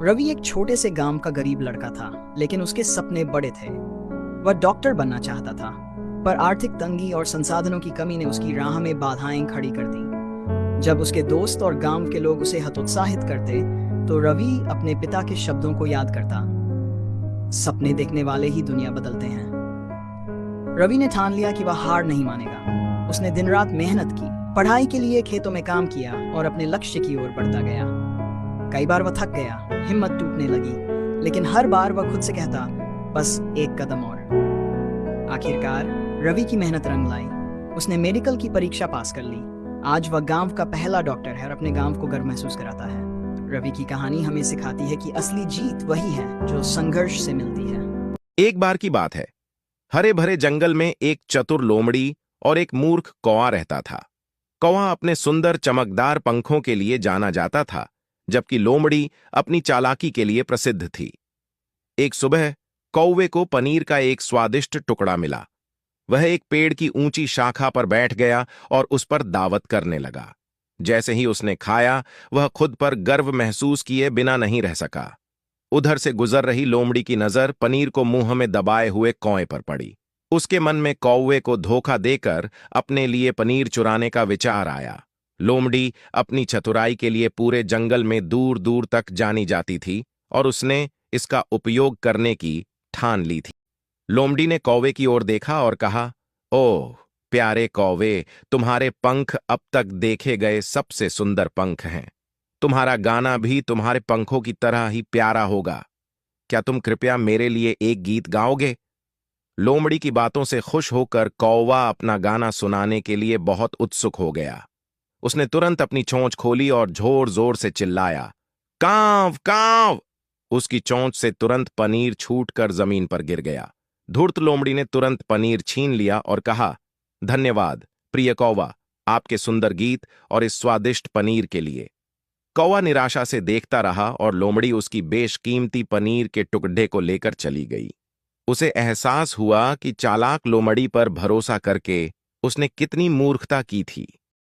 रवि एक छोटे से गांव का गरीब लड़का था, लेकिन उसके सपने बड़े थे। वह डॉक्टर बनना चाहता था, पर आर्थिक तंगी और संसाधनों की कमी ने उसकी राह में बाधाएं खड़ी कर दी। जब उसके दोस्त और गांव के लोग उसे हतोत्साहित करते, तो रवि अपने पिता के शब्दों को याद करता, सपने देखने वाले ही दुनिया बदलते हैं। रवि ने ठान लिया कि वह हार नहीं मानेगा। उसने दिन रात मेहनत की, पढ़ाई के लिए खेतों में काम किया और अपने लक्ष्य की ओर बढ़ता गया। कई बार वह थक गया, हिम्मत टूटने लगी, लेकिन हर बार वह खुद से कहता, बस एक कदम और। आखिरकार रवि की मेहनत रंग लाई। उसने मेडिकल की परीक्षा पास कर ली। आज वह गांव का पहला डॉक्टर है और अपने गांव को गर्व महसूस कराता है। रवि की कहानी हमें सिखाती है कि असली जीत वही है जो संघर्ष से मिलती है। एक बार की बात है। हरे भरे जंगल में एक चतुर लोमड़ी और एक मूर्ख कौवा रहता था। कौवा अपने सुंदर चमकदार पंखों के लिए जाना जाता था, जबकि लोमड़ी अपनी चालाकी के लिए प्रसिद्ध थी। एक सुबह कौवे को पनीर का एक स्वादिष्ट टुकड़ा मिला। वह एक पेड़ की ऊंची शाखा पर बैठ गया और उस पर दावत करने लगा। जैसे ही उसने खाया, वह खुद पर गर्व महसूस किए बिना नहीं रह सका। उधर से गुजर रही लोमड़ी की नजर पनीर को मुंह में दबाए हुए कौवे पर पड़ी। उसके मन में कौवे को धोखा देकर अपने लिए पनीर चुराने का विचार आया। लोमड़ी अपनी चतुराई के लिए पूरे जंगल में दूर दूर तक जानी जाती थी और उसने इसका उपयोग करने की ठान ली थी। लोमड़ी ने कौवे की ओर देखा और कहा, ओह प्यारे कौवे, तुम्हारे पंख अब तक देखे गए सबसे सुंदर पंख हैं। तुम्हारा गाना भी तुम्हारे पंखों की तरह ही प्यारा होगा। क्या तुम कृपया मेरे लिए एक गीत गाओगे? लोमड़ी की बातों से खुश होकर कौवा अपना गाना सुनाने के लिए बहुत उत्सुक हो गया। उसने तुरंत अपनी चोंच खोली और जोर जोर से चिल्लाया, कांव कांव। उसकी चोंच से तुरंत पनीर छूटकर जमीन पर गिर गया। धूर्त लोमड़ी ने तुरंत पनीर छीन लिया और कहा, धन्यवाद प्रिय कौवा, आपके सुंदर गीत और इस स्वादिष्ट पनीर के लिए। कौवा निराशा से देखता रहा और लोमड़ी उसकी बेशकीमती पनीर के टुकड़े को लेकर चली गई। उसे एहसास हुआ कि चालाक लोमड़ी पर भरोसा करके उसने कितनी मूर्खता की थी।